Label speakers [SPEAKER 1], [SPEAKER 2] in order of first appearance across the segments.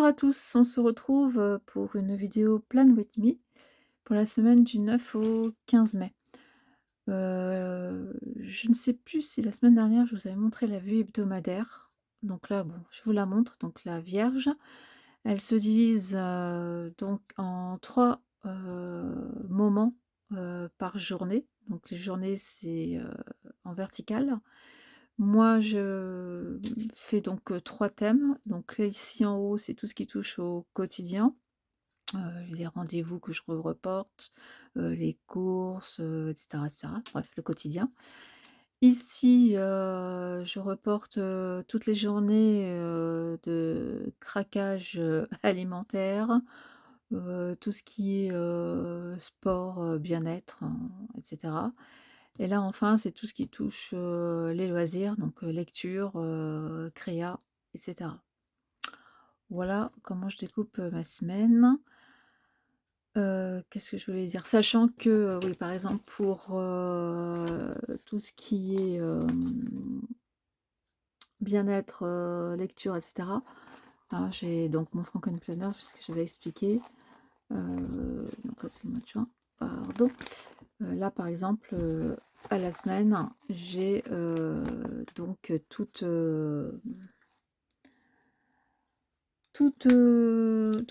[SPEAKER 1] à tous, on se retrouve pour une vidéo Plan with me pour la semaine du 9 au 15 mai. Je ne sais plus si la semaine dernière je vous avais montré la vue hebdomadaire. Donc là, bon, je vous la montre. Donc la Vierge, elle se divise donc en 3 moments par journée. Donc les journées, c'est en verticale. Moi, je fais donc 3 thèmes. Donc là, ici en haut, c'est tout ce qui touche au quotidien, les rendez-vous que je reporte, les courses, et cetera, et cetera. Bref, le quotidien. Ici, je reporte, toutes les journées, de craquage, alimentaire, tout ce qui est, sport, bien-être, et cetera. Et là, enfin, c'est tout ce qui touche, les loisirs, donc lecture, créa, et cetera. Voilà comment je découpe, ma semaine. Qu'est-ce que je voulais dire? Sachant que, oui, par exemple, pour, tout ce qui est, bien-être, lecture, et cetera, hein, j'ai donc mon Frankenplanner, c'est ce que j'avais expliqué. Donc là, c'est le mois de juin, pardon. Là, par exemple, à la semaine, j'ai, donc tout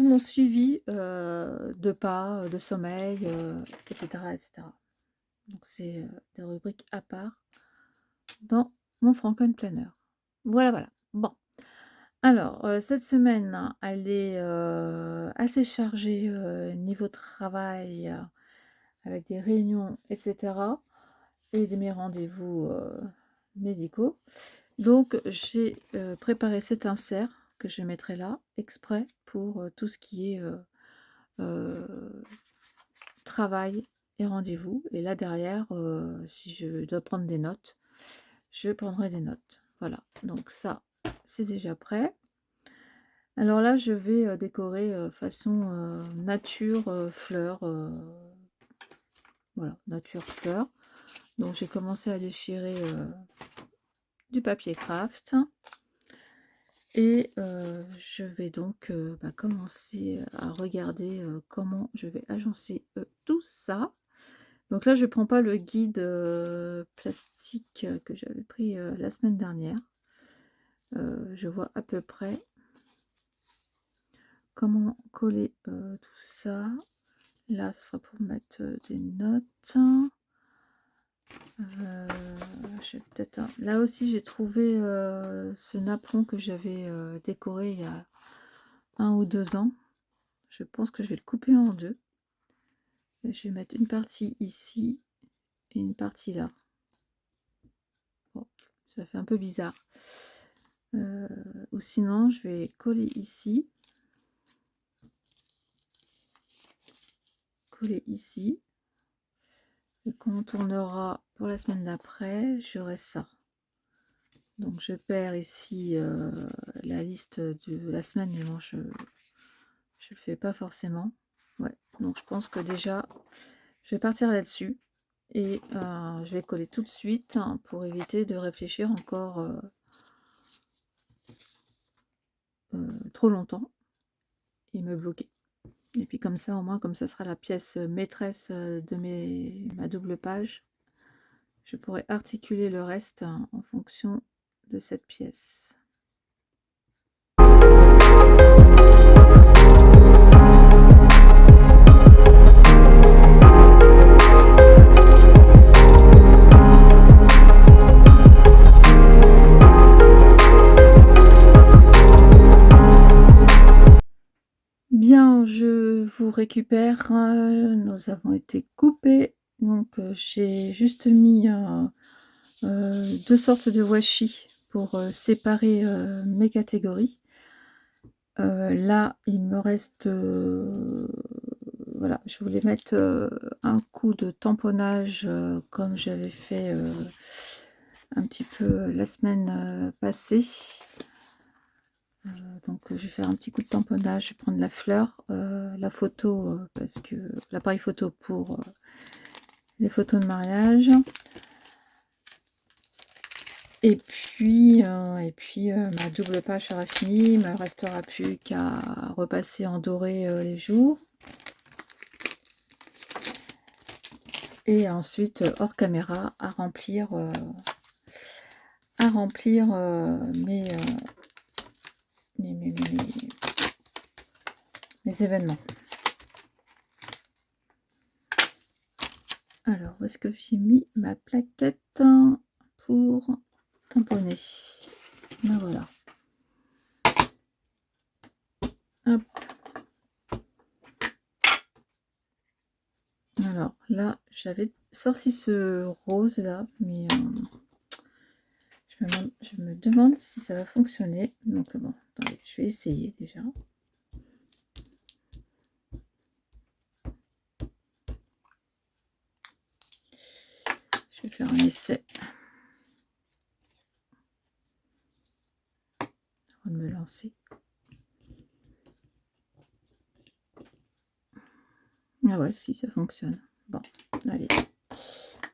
[SPEAKER 1] mon suivi, de pas, de sommeil, et cetera, et cetera. Donc c'est, des rubriques à part dans mon Frankenplanner. Voilà, voilà. Bon, alors, cette semaine, elle est, assez chargée, niveau travail, avec des réunions, et cetera, et mes rendez-vous, médicaux. Donc j'ai, préparé cet insert que je mettrai là, exprès pour, tout ce qui est, heu, travail et rendez-vous. Et là derrière, si je dois prendre des notes, je prendrai des notes. Voilà, donc ça, c'est déjà prêt. Alors là, je vais, décorer, façon, nature, fleurs, voilà, nature, fleurs. Donc j'ai commencé à déchirer, du papier craft. Et je vais donc, commencer à regarder, comment je vais agencer, tout ça. Donc là, je ne prends pas le guide, plastique, que j'avais pris, la semaine dernière. Je vois à peu près comment coller, tout ça. Là, ce sera pour mettre, des notes. J'ai peut-être là aussi, j'ai trouvé, ce napperon que j'avais, décoré il y a 1 ou 2 ans. Je pense que je vais le couper en 2. Et je vais mettre une partie ici et une partie là. Bon, ça fait un peu bizarre. Ou sinon, je vais coller ici. Coller ici. Et quand on tournera pour la semaine d'après, j'aurai ça. Donc je perds ici la liste de la semaine, mais bon, je le fais pas forcément. Ouais, donc je pense que déjà, je vais partir là-dessus. Et je vais coller tout de suite, hein, pour éviter de réfléchir encore trop longtemps et me bloquer. Et puis comme ça, au moins, comme ça sera la pièce maîtresse de ma double page, je pourrai articuler le reste, hein, en fonction de cette pièce. Bien, je vous récupère. Nous avons été coupés. Donc j'ai juste mis 2 sortes de washi pour séparer mes catégories. Là, il me reste, voilà, je voulais mettre un coup de tamponnage comme j'avais fait un petit peu la semaine passée. Donc je vais faire un petit coup de tamponnage, je vais prendre la fleur, la photo, parce que l'appareil photo pour les photos de mariage. Ma double page sera finie. Il ne me restera plus qu'à repasser en doré les jours. Et ensuite, hors caméra, à remplir mes événements. Alors, où est-ce que j'ai mis ma plaquette pour tamponner? Ben voilà. Hop. Alors là, j'avais sorti ce rose là, mais je me demande si ça va fonctionner. Donc bon, attendez, je vais essayer déjà. Je vais faire un essai. Avant de me lancer. Ah ouais, si, ça fonctionne. Bon, allez,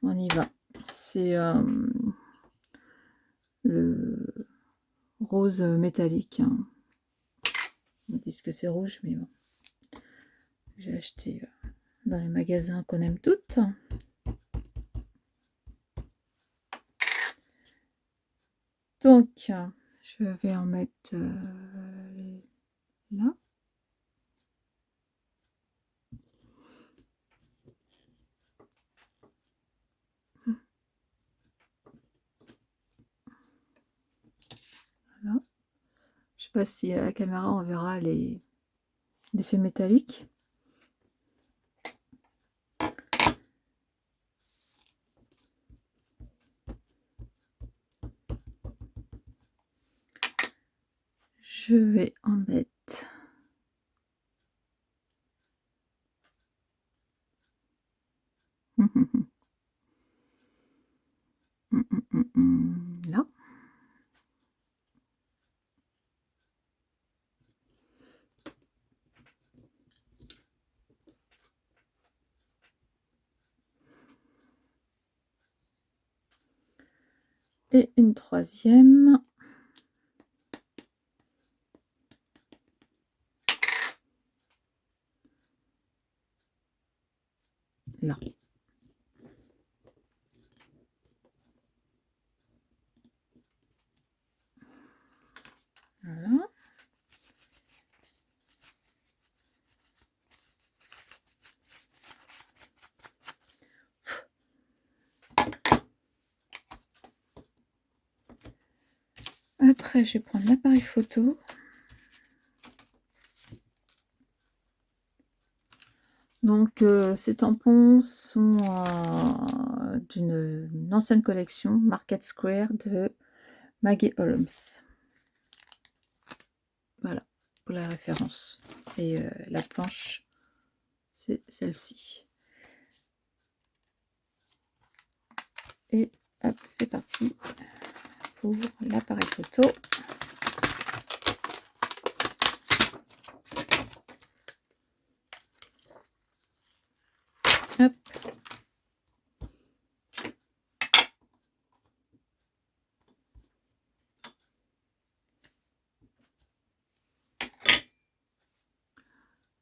[SPEAKER 1] on y va. C'est le rose métallique. Hein. On dit que c'est rouge, mais bon. J'ai acheté dans les magasins qu'on aime toutes. Donc, je vais en mettre là. Voilà. Je sais pas si à la caméra on verra l'effet métallique. Je vais en mettre là. Et une troisième. Là. Voilà. Après, je vais prendre l'appareil photo. Donc, ces tampons sont d'une ancienne collection, Market Square de Maggie Holmes. Voilà, pour la référence. Et la planche, c'est celle-ci. Et hop, c'est parti pour l'appareil photo. Hop.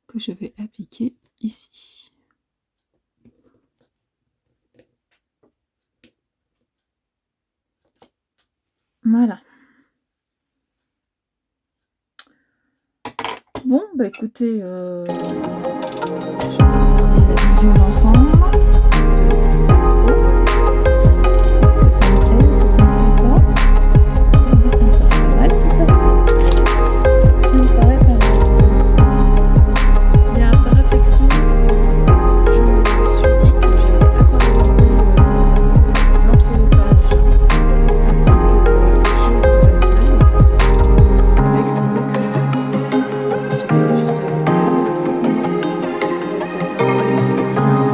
[SPEAKER 1] Que je vais appliquer ici. Voilà. Bon, bah écoutez, je vais regarder la vision d'ensemble. Est-ce que ça me plaît? Est-ce que ça me plaît pas? Moi, ça me paraît pas mal tout ça. Ça me paraît pas mal. Et après réflexion, je me suis dit que j'allais aquarelliser l'entre-deux-pages ainsi que les jours de la semaine avec ces deux crayons. Il suffit juste de fermer le pinceau qui est bien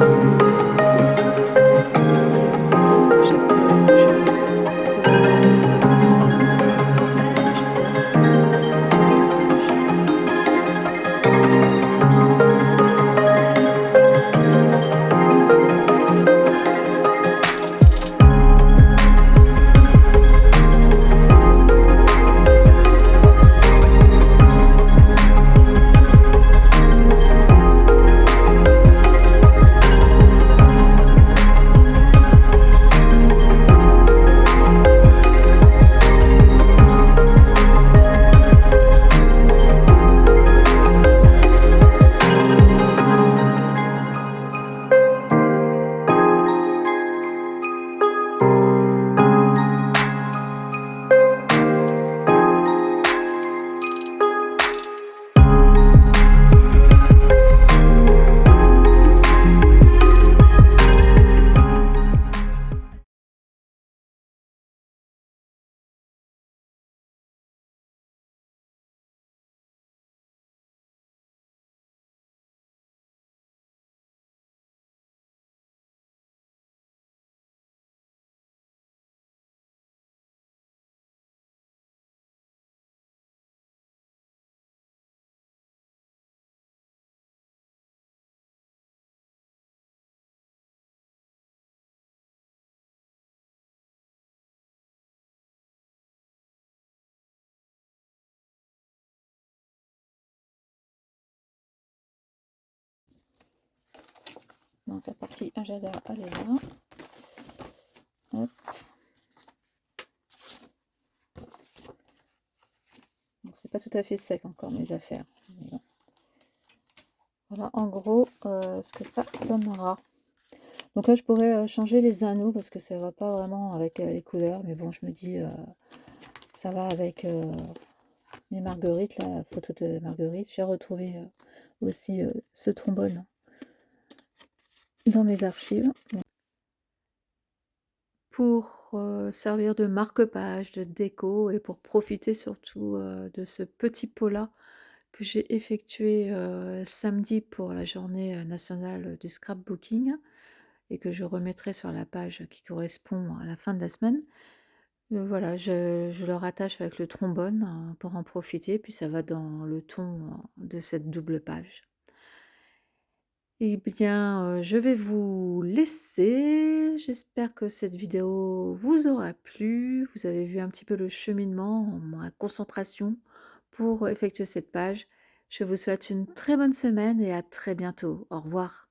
[SPEAKER 1] Donc la partie agenda, elle est là. Hop. Donc c'est pas tout à fait sec encore mes affaires. Bon. Voilà en gros ce que ça donnera. Donc là je pourrais changer les anneaux parce que ça va pas vraiment avec les couleurs, mais bon je me dis ça va avec les marguerites, la photo de Marguerite. J'ai retrouvé aussi ce trombone dans mes archives. Pour servir de marque-page, de déco et pour profiter surtout de ce petit pot-là que j'ai effectué samedi pour la journée nationale du scrapbooking et que je remettrai sur la page qui correspond à la fin de la semaine. Voilà, je le rattache avec le trombone pour en profiter, puis ça va dans le ton de cette double page. Eh bien, je vais vous laisser. J'espère que cette vidéo vous aura plu. Vous avez vu un petit peu le cheminement, ma concentration pour effectuer cette page. Je vous souhaite une très bonne semaine et à très bientôt. Au revoir.